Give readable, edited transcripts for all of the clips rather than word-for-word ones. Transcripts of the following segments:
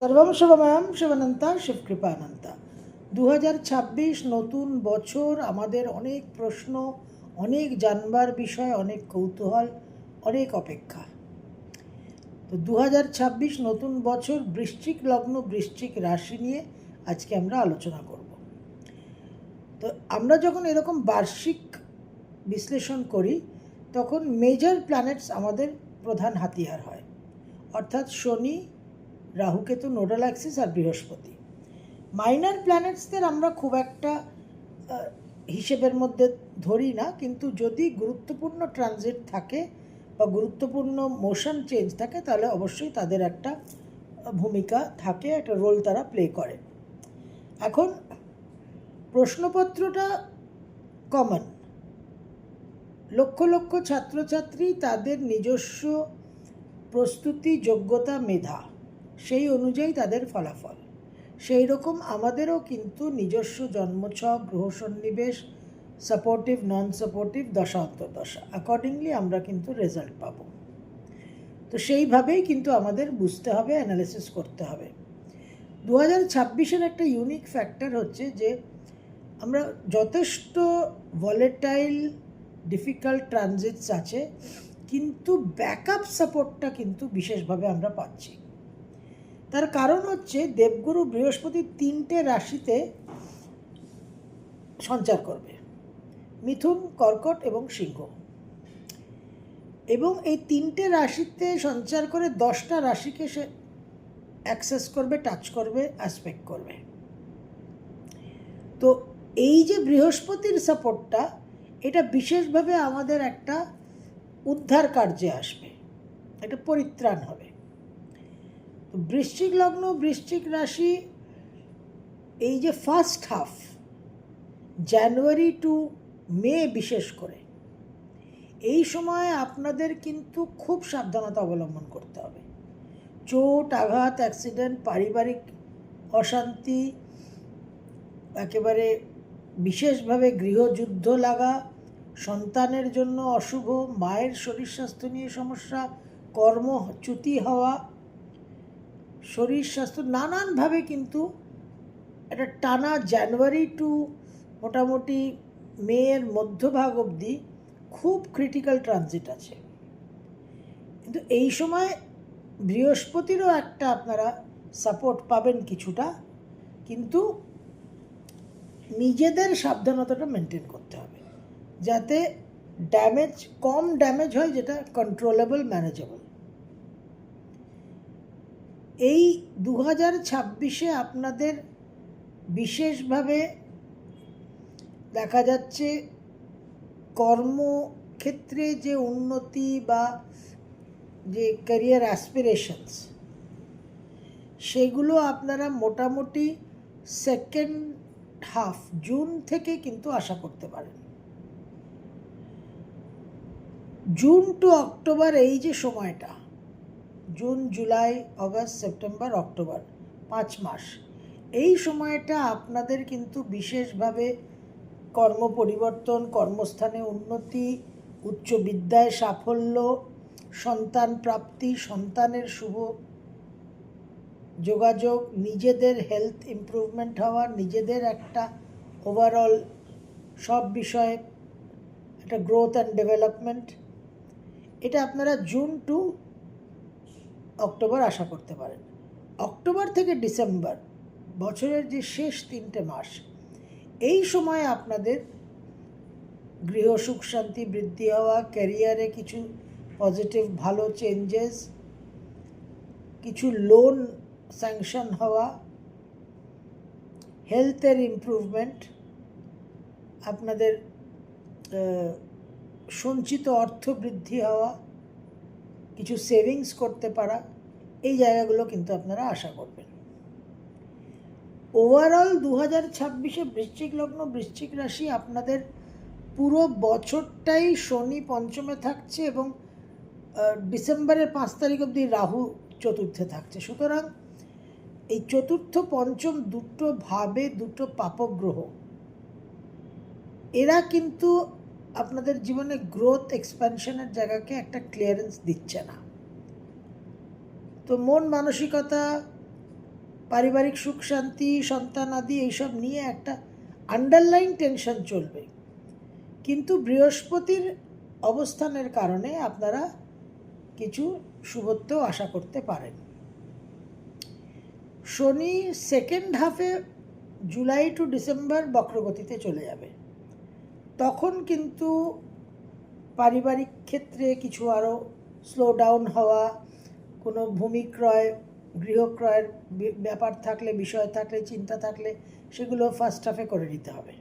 সর্বম শিবময়ম শিবানন্তা শিবকৃপানন্তা। 2026 নতুন বছর, আমাদের অনেক প্রশ্ন, অনেক জানবার বিষয়, অনেক কৌতূহল, অনেক অপেক্ষা। তো 2026 নতুন বছর, বৃশ্চিক লগ্ন, বৃশ্চিক রাশি নিয়ে আজকে আমরা আলোচনা করব। তো আমরা যখন এরকম বার্ষিক বিশ্লেষণ করি তখন মেজর প্ল্যানেটস আমাদের প্রধান হাতিয়ার হয়, অর্থাৎ শনি, রাহুকেতু নোডাল অ্যাক্সিস আর বৃহস্পতি। মাইনার প্ল্যানেটসদের আমরা খুব একটা হিসেবের মধ্যে ধরি না, কিন্তু যদি গুরুত্বপূর্ণ ট্রানজিট থাকে বা গুরুত্বপূর্ণ মোশন চেঞ্জ থাকে তাহলে অবশ্যই তাদের একটা ভূমিকা থাকে, একটা রোল তারা প্লে করে। এখন প্রশ্নপত্রটা কমন, লক্ষ লক্ষ ছাত্রছাত্রী তাদের নিজস্ব প্রস্তুতি, যোগ্যতা, মেধা, সেই অনুযায়ী তাদের ফলাফল। সেই রকম আমাদেরও কিন্তু নিজস্ব জন্মছক, গ্রহ সন্নিবেশ, সাপোর্টিভ, নন সাপোর্টিভ, দশা অন্তর্দশা, অ্যাকর্ডিংলি আমরা কিন্তু রেজাল্ট পাবো। তো সেইভাবেই কিন্তু আমাদের বুঝতে হবে, অ্যানালিসিস করতে হবে। 2026-এর একটা ইউনিক ফ্যাক্টর হচ্ছে যে আমরা যথেষ্ট ভলেটাইল, ডিফিকাল্ট ট্রানজিটস আছে, কিন্তু ব্যাকআপ সাপোর্টটা কিন্তু বিশেষভাবে আমরা পাচ্ছি। তার কারণ হচ্ছে দেবগুরু বৃহস্পতি 3টে রাশিতে সঞ্চার করবে, মিথুন, কর্কট এবং সিংহ। এবং এই 3টে রাশিতে সঞ্চার করে 10টা রাশিকে সে অ্যাক্সেস করবে, টাচ করবে, অ্যাসপেক্ট করবে। তো এই যে বৃহস্পতির সাপোর্টটা, এটা বিশেষভাবে আমাদের একটা উদ্ধার কার্যে আসবে, একটা পরিত্রাণ হবে। তো বৃশ্চিক লগ্ন, বৃশ্চিক রাশি, এই যে ফার্স্ট হাফ, জানুয়ারি টু মে বিশেষ করে, এই সময় আপনাদের কিন্তু খুব সাবধানতা অবলম্বন করতে হবে। চোট, আঘাত, অ্যাক্সিডেন্ট, পারিবারিক অশান্তি, একেবারে বিশেষভাবে গৃহযুদ্ধ লাগা, সন্তানের জন্য অশুভ, মায়ের শরীর স্বাস্থ্য নিয়ে সমস্যা, কর্মচ্যুতি হওয়া, শরীর স্বাস্থ্য নানানভাবে কিন্তু একটা টানা জানুয়ারি টু মোটামুটি মেয়ের মধ্যভাগ অবধি খুব ক্রিটিক্যাল ট্রানজিট আছে। কিন্তু এই সময় বৃহস্পতিরও একটা আপনারা সাপোর্ট পাবেন কিছুটা, কিন্তু নিজেদের সাবধানতাটা মেনটেন করতে হবে যাতে কম ড্যামেজ হয়, যেটা কন্ট্রোলেবল, ম্যানেজেবল। এই 2026-এ আপনাদের বিশেষভাবে দেখা যাচ্ছে কর্মক্ষেত্রে যে উন্নতি বা যে ক্যারিয়ার অ্যাসপিরেশনস, সেগুলো আপনারা মোটামুটি সেকেন্ড হাফ জুন থেকে কিন্তু আশা করতে পারেন। জুন টু অক্টোবর, এই যে সময়টা, June, July, August, September, October, 5 মাস, এই সময়টা আপনাদের কিন্তু বিশেষভাবে কর্ম পরিবর্তন, কর্মস্থানে উন্নতি, উচ্চ বিদ্যায় সাফল্য, সন্তান প্রাপ্তি, সন্তানের শুভ যোগাযোগ, নিজেদের হেলথ ইমপ্রুভমেন্ট হওয়া, নিজেদের একটা ওভারঅল সব বিষয়ে একটা গ্রোথ অ্যান্ড ডেভেলপমেন্ট, এটা আপনারা জুন টু অক্টোবর আশা করতে পারেন। অক্টোবর থেকে ডিসেম্বর, বছরের যে শেষ 3টে মাস, এই সময় আপনাদের গৃহ সুখ শান্তি বৃদ্ধি হওয়া, ক্যারিয়ারে কিছু পজিটিভ ভালো চেঞ্জেস, কিছু লোন স্যাংশন হওয়া, হেলথের ইমপ্রুভমেন্ট, আপনাদের সঞ্চিত অর্থ বৃদ্ধি হওয়া, কিছু সেভিংস করতে পারা, এই জায়গাগুলো কিন্তু আপনারা আশা করবেন। ওভারঅল 2026-এ বৃশ্চিক লগ্ন, বৃশ্চিক রাশি, আপনাদের পুরো বছরটাই শনি পঞ্চমে থাকছে এবং ডিসেম্বরের 5 তারিখ অবধি রাহু চতুর্থে থাকছে। সুতরাং এই চতুর্থ পঞ্চম দুটো ভাবে, দুটো পাপগ্রহ, এরা কিন্তু আপনাদের জীবনে গ্রোথ, এক্সপ্যানশনের জায়গাকে একটা ক্লিয়ারেন্স দিচ্ছে না। তো মন মানসিকতা, পারিবারিক সুখ শান্তি, সন্তান আদি এইসব নিয়ে একটা আন্ডারলাইন টেনশন চলবে। কিন্তু বৃহস্পতির অবস্থানের কারণে আপনারা কিছু শুভত্বও আশা করতে পারেন। শনি সেকেন্ড হাফে জুলাই টু ডিসেম্বর বক্রগতিতে চলে যাবে। তখন কিন্তু পারিবারিক ক্ষেত্রে কিছু আরও স্লো ডাউন হওয়া, কোনো ভূমি ক্রয়, গৃহক্রয়ের ব্যাপার থাকলে, বিষয় থাকলে, চিন্তা থাকলে সেগুলো ফার্স্ট হাফে করে নিতে হবে।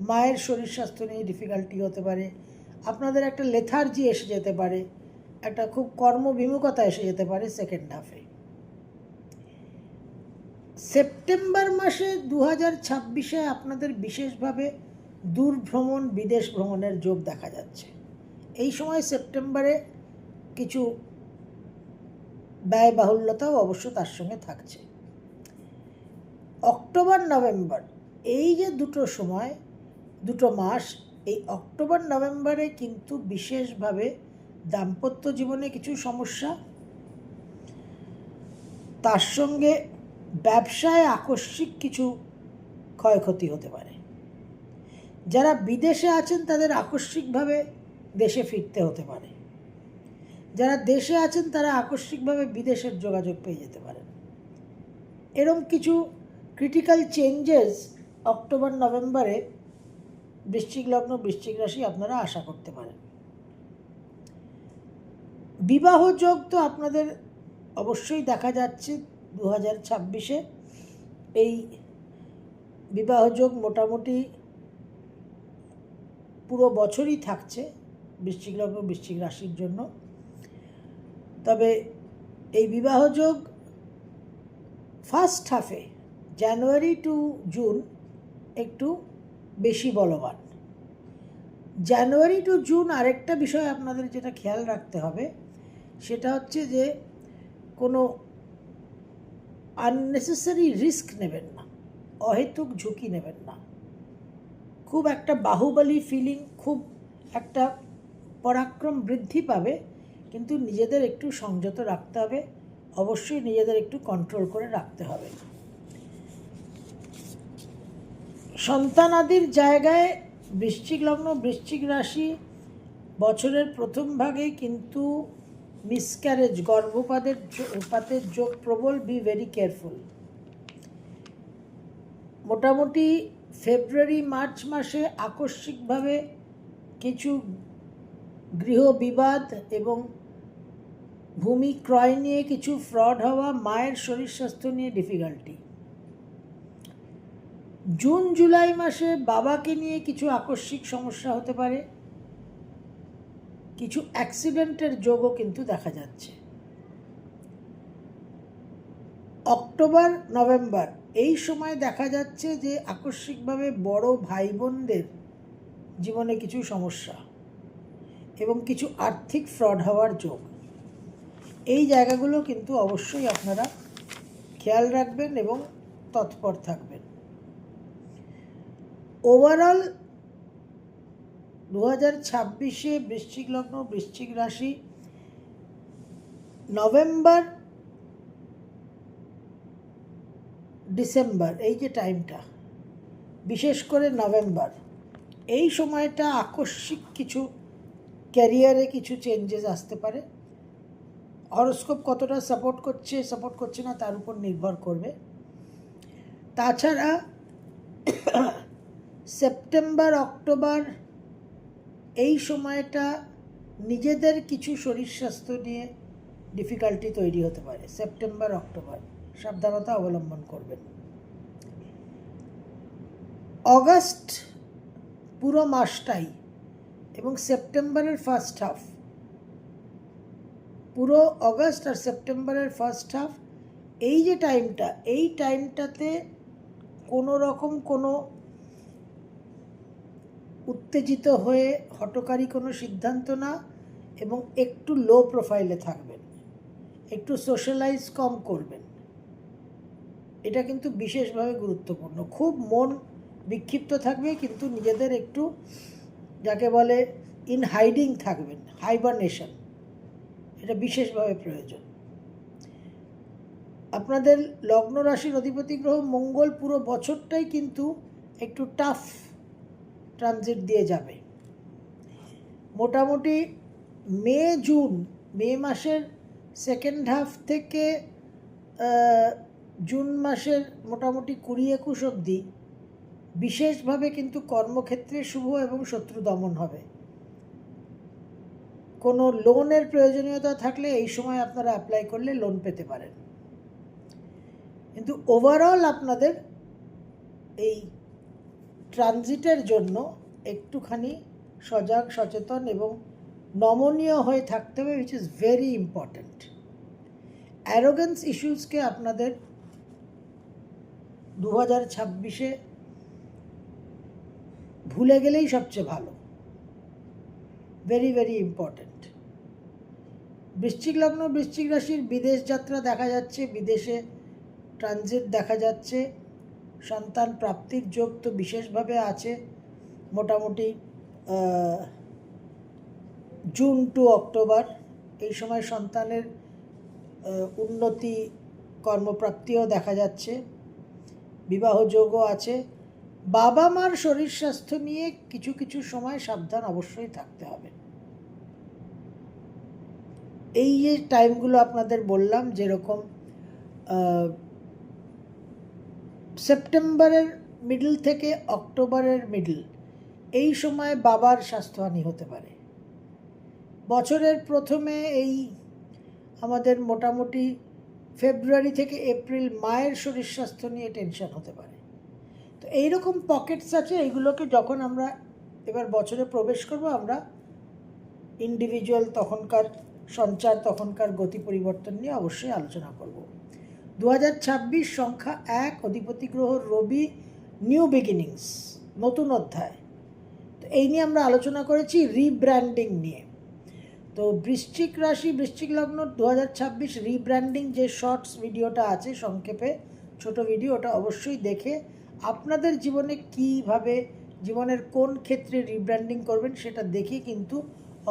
মায়ের শরীর স্বাস্থ্য নিয়ে ডিফিকাল্টি হতে পারে, আপনাদের একটা লেথার্জি এসে যেতে পারে, একটা খুব কর্মবিমুখতা এসে যেতে পারে সেকেন্ড হাফে। সেপ্টেম্বর মাসে 2026-এ আপনাদের বিশেষভাবে দূর ভ্রমণ, বিদেশ ভ্রমণের যোগ দেখা যাচ্ছে। এই সময় সেপ্টেম্বরে কিছু ব্যয়বাহুল্যতাও অবশ্য তার সঙ্গে থাকছে। অক্টোবর নভেম্বর এই যে দুটো মাস, এই অক্টোবর নভেম্বরে কিন্তু বিশেষভাবে দাম্পত্য জীবনে কিছু সমস্যা, তার সঙ্গে ব্যবসায় আকস্মিক কিছু ক্ষয়ক্ষতি হতে পারে। যারা বিদেশে আছেন তাদের আকস্মিকভাবে দেশে ফিরতে হতে পারে, যারা দেশে আছেন তারা আকস্মিকভাবে বিদেশের যোগাযোগ পেয়ে যেতে পারেন। এরকম কিছু ক্রিটিক্যাল চেঞ্জেস অক্টোবর নভেম্বরে বৃশ্চিক লগ্ন, বৃশ্চিক রাশি আপনারা আশা করতে পারেন। বিবাহ যোগ তো আপনাদের অবশ্যই দেখা যাচ্ছে 2026-এ। এই বিবাহ যোগ মোটামুটি পুরো বছরই থাকছে বৃশ্চিক লগ্ন, বৃশ্চিক রাশির জন্য। তবে এই বিবাহ যোগ ফার্স্ট হাফে জানুয়ারি টু জুন একটু বেশি বলবান। জানুয়ারি টু জুন আরেকটা বিষয় আপনাদের যেটা খেয়াল রাখতে হবে সেটা হচ্ছে যে কোনো আননেসেসারি রিস্ক নেবেন না, অহেতুক ঝুঁকি নেবেন না। খুব একটা বাহুবলী ফিলিং, খুব একটা পরাক্রম বৃদ্ধি পাবে, কিন্তু নিজেদের একটু সংযত রাখতে হবে, অবশ্যই নিজেদের একটু কন্ট্রোল করে রাখতে হবে। সন্তানাদির জায়গায় বৃশ্চিক লগ্ন, বৃশ্চিক রাশি বছরের প্রথম ভাগে কিন্তু মিসক্যারেজ, গর্ভপাতের যোগ প্রবল, বি ভেরি কেয়ারফুল। মোটামুটি ফেব্রুয়ারি মার্চ মাসে আকস্মিকভাবে কিছু গৃহ বিবাদ এবং ভূমি ক্রয় নিয়ে কিছু ফ্রড হওয়া, মায়ের শরীর স্বাস্থ্য নিয়ে ডিফিকাল্টি। জুন জুলাই মাসে বাবাকে নিয়ে কিছু আকস্মিক সমস্যা হতে পারে, কিছু অ্যাক্সিডেন্টের যোগও কিন্তু দেখা যাচ্ছে। অক্টোবর নভেম্বর এই সময় দেখা যাচ্ছে যে আকস্মিকভাবে বড় ভাই বোনদের জীবনে কিছু সমস্যা এবং কিছু আর্থিক ফ্রড হওয়ার যোগ। এই জায়গাগুলো কিন্তু অবশ্যই আপনারা খেয়াল রাখবেন এবং তৎপর থাকবেন। ওভারঅল 2026-এ বৃশ্চিক লগ্ন, বৃশ্চিক রাশি নভেম্বর ডিসেম্বর এই যে টাইমটা, বিশেষ করে নভেম্বর, এই সময়টা আকস্মিক কিছু ক্যারিয়ারে কিছু চেঞ্জেস আসতে পারে। হরোস্কোপ কতটা সাপোর্ট করছে না তার উপর নির্ভর করবে। তাছাড়া সেপ্টেম্বর অক্টোবর এই সময়টা নিজেদের কিছু শরীর স্বাস্থ্য নিয়ে ডিফিকাল্টি তৈরি হতে পারে। সেপ্টেম্বর অক্টোবর সাবধানতা অবলম্বন করবেন। অগাস্ট পুরো মাসটাই এবং সেপ্টেম্বরের ফার্স্ট হাফ, পুরো অগাস্ট আর সেপ্টেম্বরের ফার্স্ট হাফ, এই যে টাইমটা, এই টাইমটাতে কোনো রকম কোনো উত্তেজিত হয়ে হঠকারী কোনো সিদ্ধান্ত না, এবং একটু লো প্রোফাইলে থাকবেন, একটু সোশ্যালাইজ কম করবেন। এটা কিন্তু বিশেষভাবে গুরুত্বপূর্ণ। খুব মন বিক্ষিপ্ত থাকবে, কিন্তু নিজেদের একটু যাকে বলে ইন হাইডিং থাকবেন, হাইবারনেশন, এটা বিশেষভাবে প্রয়োজন। আপনাদের লগ্ন রাশির অধিপতি গ্রহ মঙ্গল পুরো বছরটাই কিন্তু একটু টাফ ট্রানজিট দিয়ে যাবে। মোটামুটি মে মাসের সেকেন্ড হাফ থেকে জুন মাসের মোটামুটি 20-21 অবধি বিশেষভাবে কিন্তু কর্মক্ষেত্রে শুভ এবং শত্রু দমন হবে। কোনো লোনের প্রয়োজনীয়তা থাকলে এই সময় আপনারা অ্যাপ্লাই করলে লোন পেতে পারেন। কিন্তু ওভারঅল আপনাদের এই ট্রানজিটের জন্য একটুখানি সজাগ, সচেতন এবং নমনীয় হয়ে থাকতে হবে, which is very important. Arrogance ইস্যুসকে আপনাদের 2026-এ ভুলে গেলেই সবচেয়ে ভালো। Very very important. বৃশ্চিক লগ্ন, বৃশ্চিক রাশির বিদেশ যাত্রা দেখা যাচ্ছে, বিদেশে ট্রানজিট দেখা যাচ্ছে। সন্তান প্রাপ্তির যোগ তো বিশেষভাবে আছে। মোটামুটি জুন টু অক্টোবর এই সময় সন্তানের উন্নতি, কর্মপ্রাপ্তিও দেখা যাচ্ছে। বিবাহ যোগও আছে। বাবা মার শরীর স্বাস্থ্য নিয়ে কিছু কিছু সময় সাবধান অবশ্যই থাকতে হবে। এই যে টাইমগুলো আপনাদের বললাম, যেরকম সেপ্টেম্বরের মিডল থেকে অক্টোবরের মিডল, এই সময় বাবার স্বাস্থ্যহানি হতে পারে। বছরের প্রথমে এই আমাদের মোটামুটি ফেব্রুয়ারি থেকে এপ্রিল মায়ের শরীর স্বাস্থ্য নিয়ে টেনশন হতে পারে। তো এইরকম পকেটস আছে, এইগুলোকে যখন আমরা এবার বছরে প্রবেশ করব, আমরা ইন্ডিভিজুয়াল তখনকার সঞ্চার, তখনকার গতি পরিবর্তন নিয়ে অবশ্যই আলোচনা করব। 2026 সংখ্যা 1, অধিপতি গ্রহ রবি, নিউ বিগিনিংস, নতুন অধ্যায়। তো এই নিয়ে আমরা আলোচনা করেছি রিব্র্যান্ডিং নিয়ে। তো বৃশ্চিক রাশি, বৃশ্চিক লগ্ন 2026 রিব্র্যান্ডিং যে শর্টস ভিডিওটা আছে, সংক্ষেপে ছোট ভিডিও, ওটা অবশ্যই দেখে আপনাদের জীবনে কীভাবে, জীবনের কোন ক্ষেত্রে রিব্র্যান্ডিং করবেন সেটা দেখে কিন্তু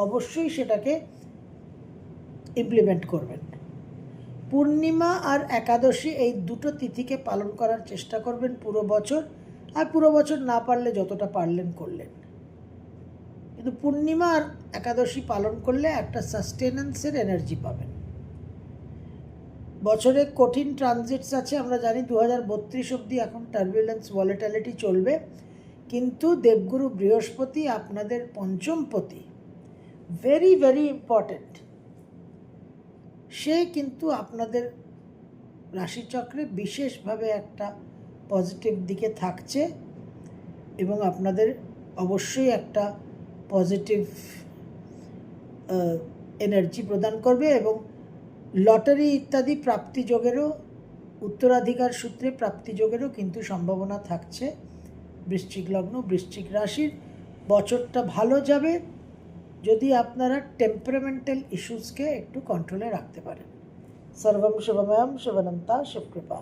অবশ্যই সেটাকে ইমপ্লিমেন্ট করবেন। পূর্ণিমা আর একাদশী এই দুটো তিথিকে পালন করার চেষ্টা করবেন পুরো বছর, আর পুরো বছর না পারলে যতটা পারলেন করলেন। কিন্তু পূর্ণিমা আর একাদশী পালন করলে একটা সাস্টেনেন্সের এনার্জি পাবেন। বছরে কঠিন ট্রানজিটস আছে, আমরা জানি 2032 অবধি এখন টার্বুলেন্স, ভলেটিলিটি চলবে। কিন্তু দেবগুরু বৃহস্পতি আপনাদের পঞ্চমপতি, ভেরি ভেরি ইম্পর্ট্যান্ট, সে কিন্তু আপনাদের রাশিচক্রে বিশেষভাবে একটা পজিটিভ দিকে থাকছে এবং আপনাদের অবশ্যই একটা পজিটিভ এনার্জি প্রদান করবে। এবং লটারি ইত্যাদি প্রাপ্তিযোগেরও, উত্তরাধিকার সূত্রে প্রাপ্তিযোগেরও কিন্তু সম্ভাবনা থাকছে। বৃশ্চিক লগ্ন, বৃশ্চিক রাশির বছরটা ভালো যাবে যদি আপনারা টেম্পারামেন্টাল ইস্যুসকে একটু কন্ট্রোলে রাখতে পারেন। সর্বম শুভময়ম, শুভনন্তা, শিবকৃপা।